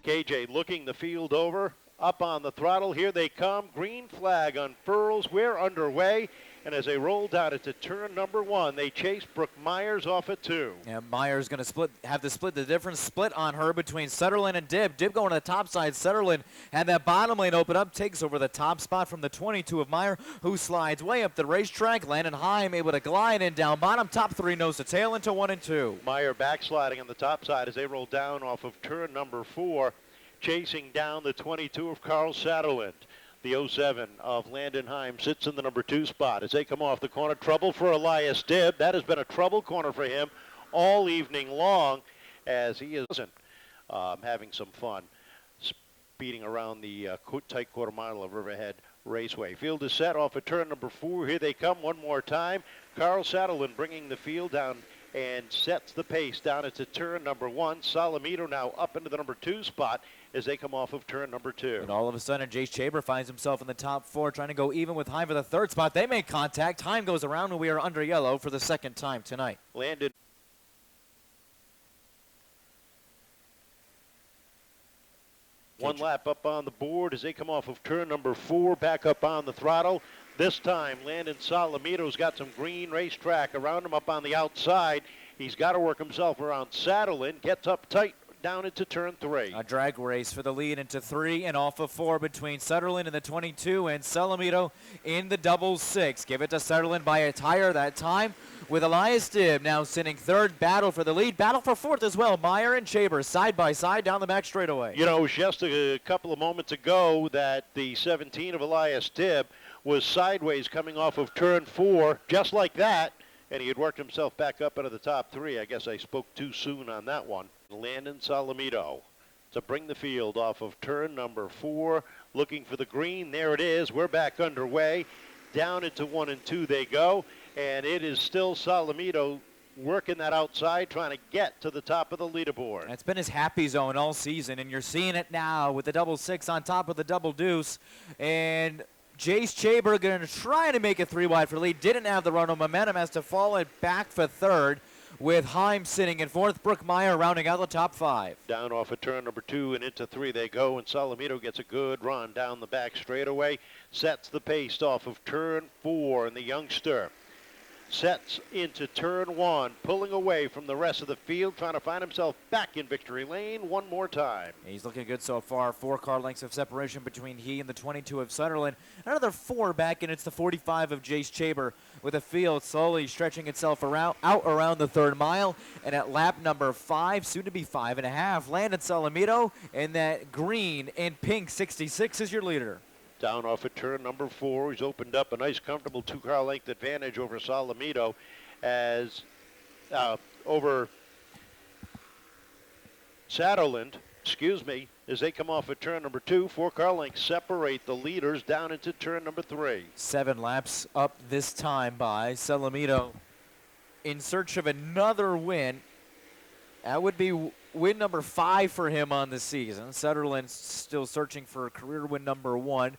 KJ looking the field over. Up on the throttle, here they come. Green flag unfurls. We're underway. And as they roll down into turn number 1, they chase Brooke Myers off at 2. Yeah, Meyer's going to have to split the difference. Split on her between Satterlund and Dib. Dib going to the top side. Satterlund had that bottom lane open up. Takes over the top spot from the 22 of Meyer, who slides way up the racetrack. Landon Heim able to glide in down bottom. Top 3 nose to tail into 1 and 2. Meyer backsliding on the top side as they roll down off of turn number 4. Chasing down the 22 of Carl Satterlund. The 07 of Landon Heim sits in the number 2 spot as they come off the corner. Trouble for Elias Dib. That has been a trouble corner for him all evening long as he is having some fun speeding around the tight quarter mile of Riverhead Raceway. Field is set off of turn number 4. Here they come one more time. Carl Satterlund bringing the field down and sets the pace down into turn number 1. Solomito now up into the number 2 spot as they come off of turn number 2. And all of a sudden, Jace Chaber finds himself in the top 4, trying to go even with Heim for the 3rd spot. They make contact. Heim goes around, and we are under yellow for the 2nd time tonight. Landon. One lap up on the board as they come off of turn number 4, back up on the throttle. This time, Landon Solomito's got some green racetrack around him up on the outside. He's got to work himself around Satterlund, gets up tight down into turn 3. A drag race for the lead into 3 and off of 4 between Satterlund in the 22 and Solomito in the double 6. Give it to Satterlund by a tire that time with Elias Dib now sitting 3rd. Battle for the lead. Battle for 4th as well. Meyer and Chaber side by side down the back straightaway. You know, it was just a couple of moments ago that the 17 of Elias Dib was sideways coming off of turn 4, just like that, and he had worked himself back up into the top 3. I guess I spoke too soon on that one. Landon Solomito to bring the field off of turn number 4, looking for the green. There it is. We're back underway. Down into 1 and 2 they go, and it is still Solomito working that outside, trying to get to the top of the leaderboard. It's been his happy zone all season, and you're seeing it now with the double 6 on top of the double deuce. And Jace Chaber going to try to make it 3 wide for the lead. Didn't have the run of momentum, has to fall it back for 3rd with Heim sitting in 4th. Brooke Meyer rounding out the top 5. Down off of turn number 2 and into 3 they go, and Solomito gets a good run down the back straightaway. Sets the pace off of turn 4, and the youngster sets into turn 1, pulling away from the rest of the field, trying to find himself back in victory lane one more time. He's looking good so far. 4 car lengths of separation between he and the 22 of Satterlund. Another 4 back, and it's the 45 of Jace Chaber, with the field slowly stretching itself out around the 3rd mile. And at lap number 5, soon to be 5.5, Landon Solomito in that green and pink 66 is your leader. Down off of turn number 4, he's opened up a nice comfortable 2-car length advantage over Solomito as over Satterlund, as they come off of turn number 2. 4-car lengths separate the leaders down into turn number 3. 7 laps up this time by Solomito in search of another win. That would be win number 5 for him on the season. Satterlund still searching for career win number 1.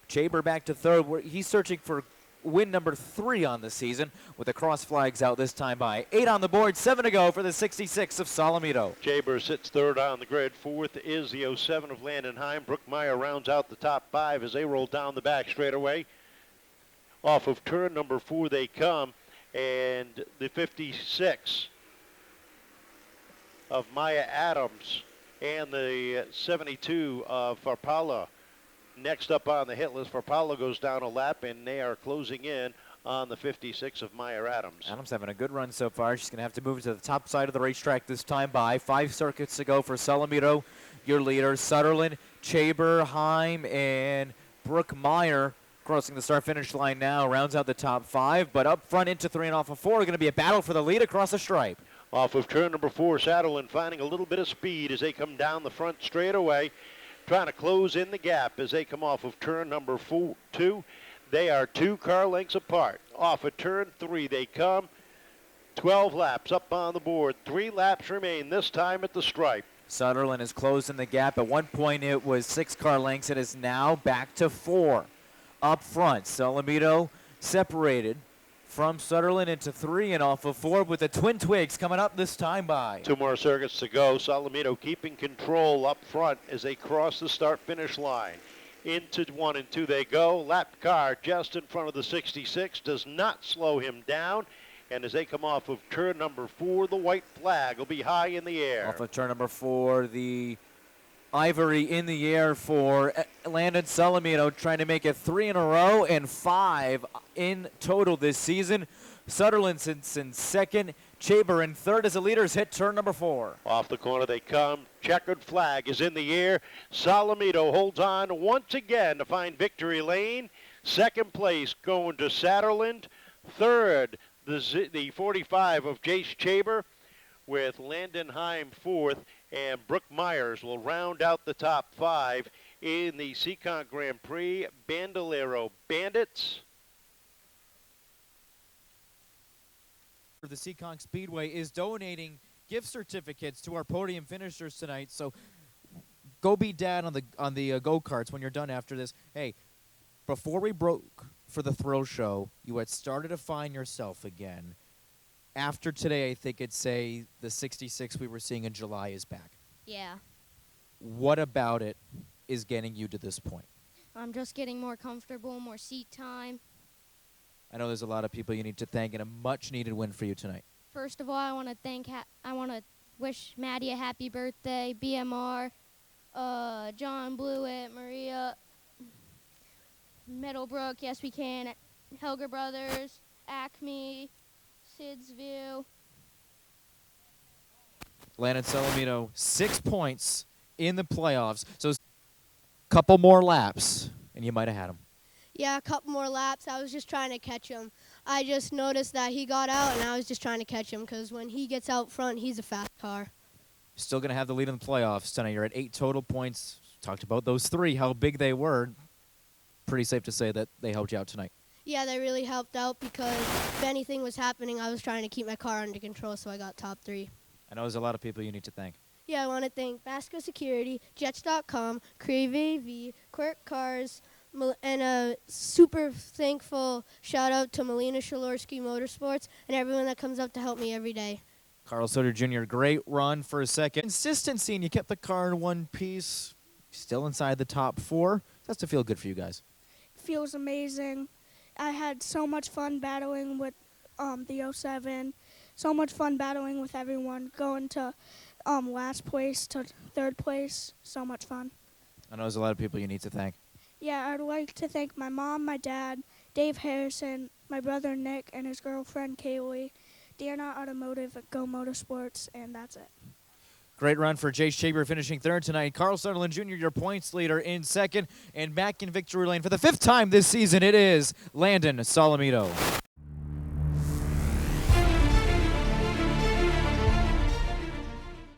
Chaber back to 3rd. He's searching for win number 3 on the season with the cross flags out this time by 8 on the board, 7 to go for the 66 of Solomito. Chaber sits 3rd on the grid. 4th is the 07 of Landon Heim. Brooke Meyer rounds out the top 5 as they roll down the back straightaway. Off of turn number 4 they come, and the 56 of Mya Adams and the 72 of Farpellha next up on the hit list. Farpellha goes down a lap, and they are closing in on the 56 of Mya Adams. Adams having a good run so far. She's going to have to move to the top side of the racetrack this time by 5 circuits to go for Solomito, your leader. Satterlund, Chaber, Heim, and Brooke Meyer crossing the start-finish line now. Rounds out the top 5, but up front into 3 and off of 4 are going to be a battle for the lead across the stripe. Off of turn number 4, Satterlund finding a little bit of speed as they come down the front straightaway, trying to close in the gap as they come off of turn number 2. They are 2 car lengths apart. Off of turn 3 they come. 12 laps up on the board. 3 laps remain this time at the stripe. Satterlund is closing the gap. At one point it was 6 car lengths. It is now back to 4 up front. Solomito separated from Satterlund into 3 and off of 4 with the Twin Twigs coming up this time by. 2 more circuits to go. Solomito keeping control up front as they cross the start-finish line. Into 1 and 2 they go. Lap car just in front of the 66 does not slow him down. And as they come off of turn number 4, the white flag will be high in the air. Off of turn number 4, the ivory in the air for Landon Solomito, trying to make it 3 in a row and 5 in total this season. Satterlund sits in second. Chaber in third as the leaders hit turn number 4. Off the corner they come. Checkered flag is in the air. Solomito holds on once again to find victory lane. Second place going to Satterlund. Third, the 45 of Jace Chaber, with Landon Heim fourth, and Brooke Myers will round out the top 5 in the Seekonk Grand Prix. Bandolero Bandits. The Seekonk Speedway is donating gift certificates to our podium finishers tonight, so go be dad on the go-karts when you're done after this. Hey, before we broke for the thrill show, you had started to find yourself again. After today, I think it'd say the 66 we were seeing in July is back. Yeah. What about it is getting you to this point? I'm just getting more comfortable, more seat time. I know there's a lot of people you need to thank, and a much-needed win for you tonight. First of all, I want to wish Maddie a happy birthday, BMR, John Blewett, Maria, Middlebrook, Yes We Can, Helger Brothers, Acme, Sid's View. Landon Solomito, 6 points in the playoffs. So a couple more laps, and you might have had him. Yeah, a couple more laps. I was just trying to catch him. I just noticed that he got out, and I was just trying to catch him because when he gets out front, he's a fast car. Still going to have the lead in the playoffs tonight. You're at 8 total points. Talked about those 3, how big they were. Pretty safe to say that they helped you out tonight. Yeah, they really helped out because if anything was happening, I was trying to keep my car under control, so I got top 3. I know there's a lot of people you need to thank. Yeah, I want to thank Basco Security, Jets.com, Crave AV, Quirk Cars, and a super thankful shout-out to Melina Shalorsky Motorsports and everyone that comes up to help me every day. Carl Satterlund Jr., great run for a second. Consistency, and you kept the car in one piece. Still inside the top 4. That's to feel good for you guys. Feels amazing. I had so much fun battling with the 07. So much fun battling with everyone. Going to last place to third place. So much fun. I know there's a lot of people you need to thank. Yeah, I'd like to thank my mom, my dad, Dave Harrison, my brother Nick, and his girlfriend Kaylee, Deanna Automotive at Go Motorsports, and that's it. Great run for Jace Chaber finishing third tonight. Carl Satterlund Jr., your points leader, in second. And back in victory lane for the 5th time this season, it is Landon Solomito.